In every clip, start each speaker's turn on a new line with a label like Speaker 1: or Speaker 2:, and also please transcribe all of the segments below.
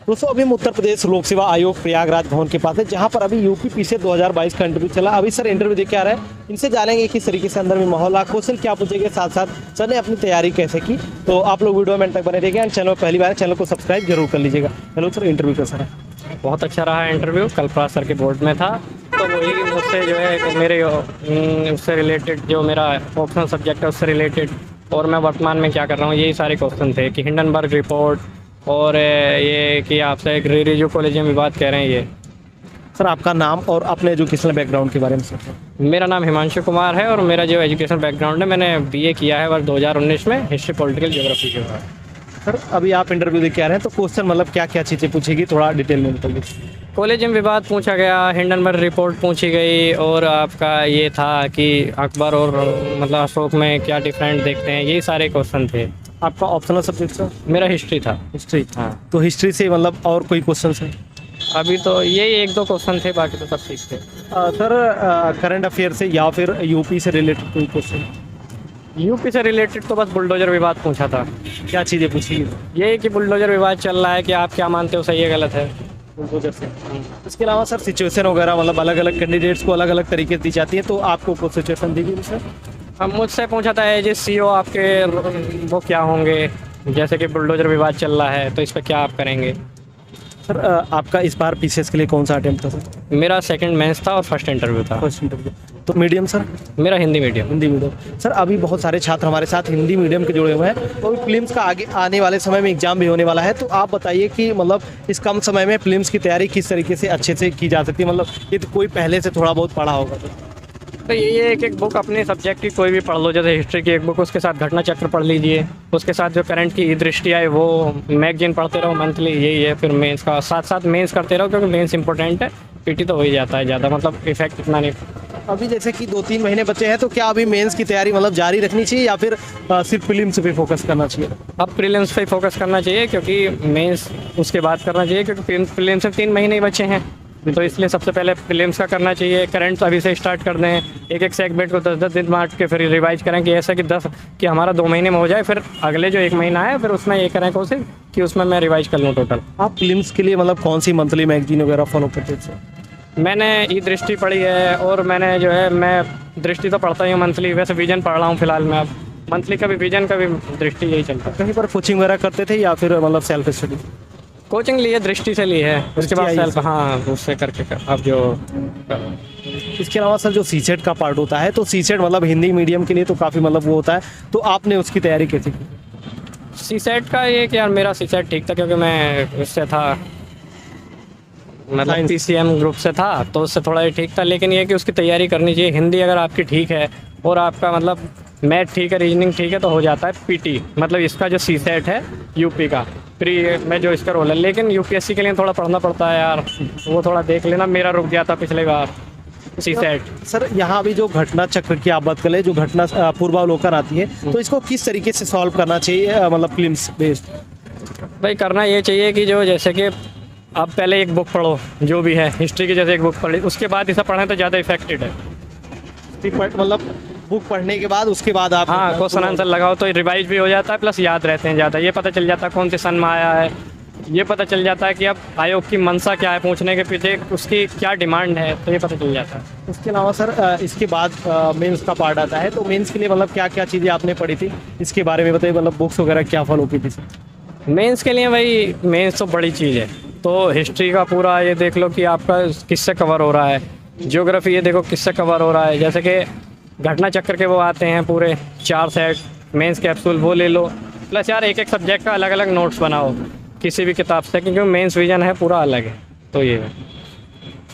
Speaker 1: दोस्तों अभी हम उत्तर प्रदेश लोक सेवा आयोग प्रयागराज भवन के पास है, जहां पर अभी यूपीपीसी 2022 का इंटरव्यू चला। अभी सर इंटरव्यू दे के आ रहा है, इनसे जानेंगे किस तरीके से अंदर में माहौल, क्वेश्चन क्या पूछेंगे, साथ साथ सर ने अपनी तैयारी कैसे की। तो आप लोग वीडियो में एंड तक बने रहिएगा एंड चैनल पहली बार चैनल को सब्सक्राइब जरूर कर लीजिएगा। हेलो सर, इंटरव्यू कैसा है?
Speaker 2: बहुत अच्छा रहा इंटरव्यू। कल्पराज सर के बोर्ड में था, तो वही मुझसे जो है मेरे उससे रिलेटेड जो मेरा ऑप्शनल सब्जेक्ट है उससे रिलेटेड और मैं वर्तमान में क्या कर रहा हूँ यही सारे क्वेश्चन थे कि हिंडनबर्ग रिपोर्ट और ये कि आपसे एक रिव्यू कॉलेजियम विवाद कह रहे हैं ये।
Speaker 1: सर आपका नाम और अपने एजुकेशनल बैकग्राउंड के बारे में सर?
Speaker 2: मेरा नाम हिमांशु कुमार है और मेरा जो एजुकेशन बैकग्राउंड है, मैंने बीए किया है वर्ष 2019 में हिस्ट्री पॉलिटिकल ज्योग्राफी के ऊपर।
Speaker 1: सर अभी आप इंटरव्यू दे के आ रहे हैं, तो क्वेश्चन मतलब क्या क्या चीज़ें पूछेगी, थोड़ा डिटेल में बताइए।
Speaker 2: कॉलेजियम विवाद पूछा गया, हिंडनबर्ग रिपोर्ट पूछी गई और आपका ये था कि अकबर और मतलब अशोक में क्या डिफरेंट देखते हैं, यही सारे क्वेश्चन थे।
Speaker 1: आपका ऑप्शनल सब्जेक्ट सर?
Speaker 2: मेरा हिस्ट्री था।
Speaker 1: हिस्ट्री।
Speaker 2: हाँ,
Speaker 1: तो हिस्ट्री से मतलब और कोई क्वेश्चन है?
Speaker 2: अभी तो यही एक दो क्वेश्चन थे, बाकी तो सब ठीक थे।
Speaker 1: सर करंट अफेयर से या फिर यूपी से रिलेटेड कोई क्वेश्चन?
Speaker 2: यूपी से रिलेटेड तो बस बुलडोजर विवाद पूछा था।
Speaker 1: क्या चीज़ें पूछी?
Speaker 2: यही कि बुलडोजर विवाद चल रहा है कि आप क्या मानते हो सही है गलत है।
Speaker 1: बुलडोजर से। इसके अलावा सर सिचुएशन वगैरह मतलब अलग अलग कैंडिडेट्स को अलग अलग तरीके दी जाती है, तो आपको कोई सिचुएशन दी गई सर?
Speaker 2: अब मुझसे पूछा था एज CEO आपके वो क्या होंगे, जैसे कि बुलडोजर विवाद चल रहा है तो इस पर क्या आप करेंगे।
Speaker 1: सर आपका इस बार पीसीएस के लिए कौन सा अटेम्प्ट था सर?
Speaker 2: मेरा सेकंड मेंस था और फर्स्ट इंटरव्यू था।
Speaker 1: First interview. तो मीडियम सर?
Speaker 2: मेरा Hindi medium.
Speaker 1: Hindi medium. Sir अभी बहुत सारे छात्र हमारे साथ हिंदी मीडियम के जुड़े हुए हैं, तो अभी प्रीलिम्स का आगे आने वाले समय में एग्जाम भी होने वाला है, तो आप बताइए कि मतलब इस कम समय में प्रीलिम्स की तैयारी किस तरीके से अच्छे से की जा सकती है। मतलब ये तो कोई पहले से थोड़ा बहुत पढ़ा होगा
Speaker 2: तो ये एक बुक अपने सब्जेक्ट की कोई भी पढ़ लो, जैसे हिस्ट्री की एक बुक, उसके साथ घटना चक्र पढ़ लीजिए, उसके साथ जो करंट की दृष्टि है वो मैगजीन पढ़ते रहो मंथली, यही है। फिर मेंस का साथ साथ मेंस करते रहो, क्योंकि मेंस इंपॉर्टेंट है, पीटी तो हो ही जाता है ज़्यादा, मतलब इफेक्ट इतना नहीं।
Speaker 1: अभी जैसे कि 2-3 महीने बचे हैं, तो क्या अभी मेंस की तैयारी मतलब जारी रखनी चाहिए या फिर सिर्फ प्रीलिम्स पे फोकस करना चाहिए?
Speaker 2: अब प्रीलिम्स पे फोकस करना चाहिए, क्योंकि मेंस उसके बाद करना चाहिए, क्योंकि प्रीलिम्स में 3 महीने ही बचे हैं, तो इसलिए सबसे पहले प्रीलिम्स का करना चाहिए। करंट अभी से स्टार्ट कर दें, एक सेगमेंट को 10-10 दिन बांट के फिर रिवाइज करें कि ऐसा कि हमारा 2 महीने में हो जाए, फिर अगले जो 1 महीना है फिर उसमें ये करें कोशिश कि उसमें मैं रिवाइज कर लूँ टोटल।
Speaker 1: आप प्रीलिम्स के लिए मतलब कौन सी मंथली मैगजीन वगैरह फॉलो करते हैं?
Speaker 2: मैंने ई दृष्टि पढ़ी है और मैंने जो है मैं दृष्टि तो पढ़ता ही हूँ मंथली, वैसे विजन पढ़ रहा हूँ फिलहाल मैं। अब मंथली का भी विजन का भी दृष्टि यही चलता है।
Speaker 1: कहीं पर कोचिंग वगैरह करते थे या फिर मतलब सेल्फ स्टडी?
Speaker 2: कोचिंग लिए दृष्टि से ली है, उसके बाद सेल्फ, हाँ उससे करके अब जो।
Speaker 1: इसके अलावा सर जो सीसेट का पार्ट होता है, तो सीसेट मतलब हिंदी मीडियम के लिए तो काफ़ी मतलब वो होता है, तो आपने उसकी तैयारी कैसी की?
Speaker 2: सीसेट का ये कि यार मेरा सीसेट ठीक था, क्योंकि मैं उससे था मतलब PCM ग्रुप से था, तो उससे थोड़ा ही ठीक था। लेकिन ये कि उसकी तैयारी करनी चाहिए। हिंदी अगर आपकी ठीक है और आपका मतलब मैथ ठीक है, रीजनिंग ठीक है, तो हो जाता है PT, मतलब इसका जो सीसेट है यूपी का प्री में जो इसका रोल है। लेकिन UPSC के लिए थोड़ा पढ़ना पड़ता है यार, वो थोड़ा देख लेना, मेरा रुक गया था पिछले बार सीसेट।
Speaker 1: सर यहाँ अभी जो घटना चक्र की आप बात करें, जो घटना पूर्वावलोकन आती है, तो इसको किस तरीके से सॉल्व करना चाहिए मतलब प्रीलिम्स बेस्ड?
Speaker 2: भाई करना ये चाहिए कि जो जैसे कि आप पहले एक बुक पढ़ो, जो भी है हिस्ट्री की, जैसे एक बुक पढ़ी, उसके बाद इसे पढ़ें तो ज़्यादा इफेक्टेड है।
Speaker 1: मतलब बुक पढ़ने के बाद उसके बाद आप
Speaker 2: हाँ क्वेश्चन आंसर लगाओ तो रिवाइज भी हो जाता है, प्लस याद रहते हैं ज़्यादा। ये पता चल जाता है कौन से सन में आया है, ये पता चल जाता है कि अब आयोग की मंशा क्या है, पूछने के पीछे उसकी क्या डिमांड है, तो ये पता चल जाता है।
Speaker 1: उसके अलावा सर इसके बाद मेंस का पार्ट आता है, तो मेंस के लिए मतलब क्या क्या चीज़ें आपने पढ़ी थी, इसके बारे में बताइए, मतलब बुक्स वगैरह क्या फॉलो की थी?
Speaker 2: मेंस के लिए भाई मेंस तो बड़ी चीज़ है, तो हिस्ट्री का पूरा ये देख लो कि आपका किससे कवर हो रहा है, ज्योग्राफी ये देखो किससे कवर हो रहा है, जैसे कि घटना चक्र के वो आते हैं पूरे 4 सेट, मेंस कैप्सूल वो ले लो, प्लस यार एक सब्जेक्ट का अलग अलग नोट्स बनाओ किसी भी किताब से, क्योंकि मेंस विजन है पूरा अलग है, तो ये है।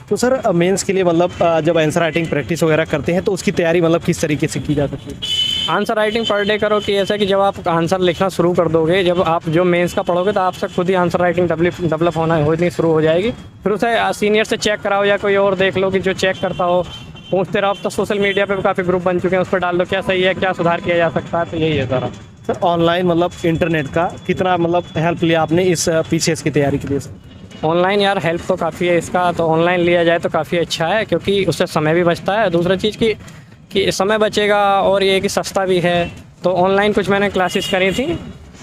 Speaker 1: तो सर मेंस के लिए मतलब जब आंसर राइटिंग प्रैक्टिस वगैरह करते हैं, तो उसकी तैयारी मतलब किस तरीके से की जा सकती है?
Speaker 2: आंसर राइटिंग पर डे करो कि ऐसा कि जब आप आंसर लिखना शुरू कर दोगे, जब आप जो मेंस का पढ़ोगे, तो आपसे खुद ही आंसर राइटिंग डेवलप होनी शुरू हो जाएगी। फिर उसे सीनियर से चेक कराओ या कोई और देख लो कि जो चेक करता हो, पूछते रहो। तो सोशल मीडिया पे भी काफ़ी ग्रुप बन चुके हैं, उस पर डाल दो क्या सही है, क्या सुधार किया जा सकता है, तो यही है सारा।
Speaker 1: सर ऑनलाइन मतलब इंटरनेट का कितना मतलब हेल्प लिया आपने इस PCS की तैयारी के लिए?
Speaker 2: ऑनलाइन यार हेल्प तो काफ़ी है इसका, तो ऑनलाइन लिया जाए तो काफ़ी अच्छा है, क्योंकि उससे समय भी बचता है। दूसरा चीज़ कि समय बचेगा और ये कि सस्ता भी है, तो ऑनलाइन कुछ मैंने क्लासेस करी थी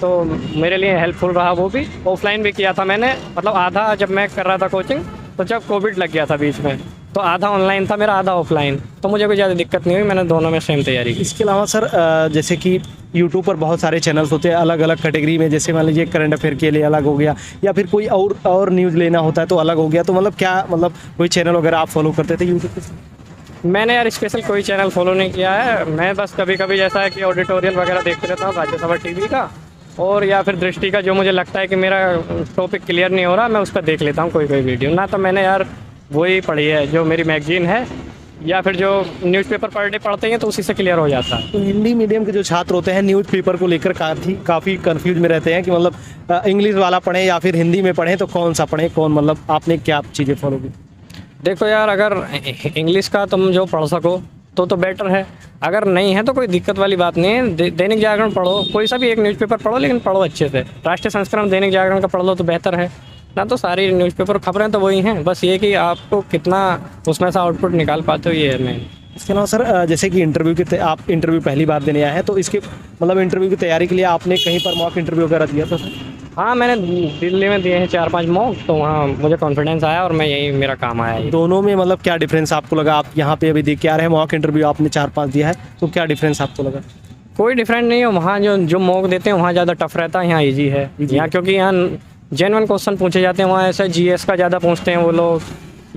Speaker 2: तो मेरे लिए हेल्पफुल रहा वो भी। ऑफलाइन भी किया था मैंने, मतलब आधा जब मैं कर रहा था कोचिंग तो जब कोविड लग गया था बीच में, तो आधा ऑनलाइन था मेरा, आधा ऑफलाइन, तो मुझे कोई ज़्यादा दिक्कत नहीं हुई, मैंने दोनों में सेम तैयारी की।
Speaker 1: इसके अलावा सर जैसे कि यूट्यूब पर बहुत सारे चैनल्स होते हैं अलग अलग कैटेगरी में, जैसे मान लीजिए करंट अफेयर के लिए अलग हो गया, या फिर कोई और न्यूज़ लेना होता है तो अलग हो गया, तो मतलब क्या मतलब कोई चैनल वगैरह आप फॉलो करते थे यूट्यूब पे?
Speaker 2: मैंने यार स्पेशल कोई चैनल फॉलो नहीं किया है, मैं बस कभी कभी जैसा है कि ऑडिटोरियल वगैरह देखते रहता हूँ राज्यसभा टीवी का, और या फिर दृष्टि का, जो मुझे लगता है कि मेरा टॉपिक क्लियर नहीं हो रहा मैं उस पर देख लेता हूँ कोई वीडियो। ना तो मैंने यार वही पढ़ी है जो मेरी मैगजीन है, या फिर जो न्यूज़पेपर पर डे पढ़ते हैं तो उसी से क्लियर हो जाता है।
Speaker 1: तो हिंदी मीडियम के जो छात्र होते हैं न्यूज़पेपर को लेकर काफ़ी कंफ्यूज में रहते हैं कि मतलब इंग्लिश वाला पढ़ें या फिर हिंदी में पढ़ें, तो कौन सा पढ़ें, कौन मतलब आपने क्या चीज़ें फॉलो की?
Speaker 2: देखो यार, अगर इंग्लिश का तुम जो पढ़ सको तो बेटर है, अगर नहीं है तो कोई दिक्कत वाली बात नहीं है। दैनिक जागरण पढ़ो, कोई सा भी एक न्यूज़पेपर पढ़ो, लेकिन पढ़ो अच्छे से। राष्ट्रीय संस्करण दैनिक जागरण का पढ़ लो तो बेहतर है ना, तो सारी न्यूज़पेपर खबरें तो वही हैं, बस ये कि आपको कितना उसमें से आउटपुट निकाल पाते हो, ये है मेन।
Speaker 1: इसके अलावा सर जैसे कि आप इंटरव्यू पहली बार देने आए हैं, तो इसके मतलब इंटरव्यू की तैयारी के लिए आपने कहीं पर मॉक इंटरव्यू वगैरह दिया था सर?
Speaker 2: हाँ, मैंने दिल्ली में दिए हैं 4-5 मॉक, तो वहाँ मुझे कॉन्फिडेंस आया और मैं यही मेरा काम आया है।
Speaker 1: दोनों में मतलब क्या डिफरेंस आपको लगा? आप यहाँ पे अभी देख के आ रहे हैं, मॉक इंटरव्यू आपने 4-5 दिया है, तो क्या डिफरेंस आपको लगा?
Speaker 2: कोई डिफरेंट नहीं है, वहाँ जो मॉक देते हैं वहाँ ज़्यादा टफ रहता है, यहाँ ईजी है। यहाँ क्योंकि यहाँ जेन्युइन क्वेश्चन पूछे जाते हैं, वहाँ ऐसा जीएस का ज़्यादा पूछते हैं वो लोग।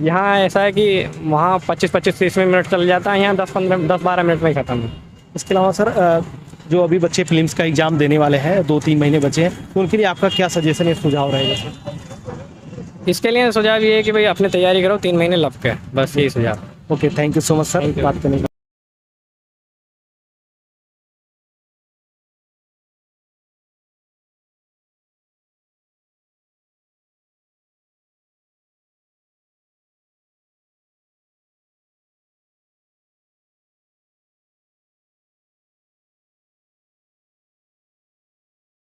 Speaker 2: यहाँ ऐसा है कि वहाँ 25-30 मिनट चल जाता है, यहाँ 10-12 मिनट में ही ख़त्म है।
Speaker 1: इसके अलावा सर जो अभी बच्चे फिल्म्स का एग्ज़ाम देने वाले हैं, 2-3 महीने बचे हैं, तो उनके लिए आपका क्या सजेशन या सुझाव रहेगा सर?
Speaker 2: इसके लिए सुझाव ये है कि भाई अपनी तैयारी करो, 3 महीने लग के, बस यही सुझाव।
Speaker 1: Okay, thank you so much sir बात करने के लिए।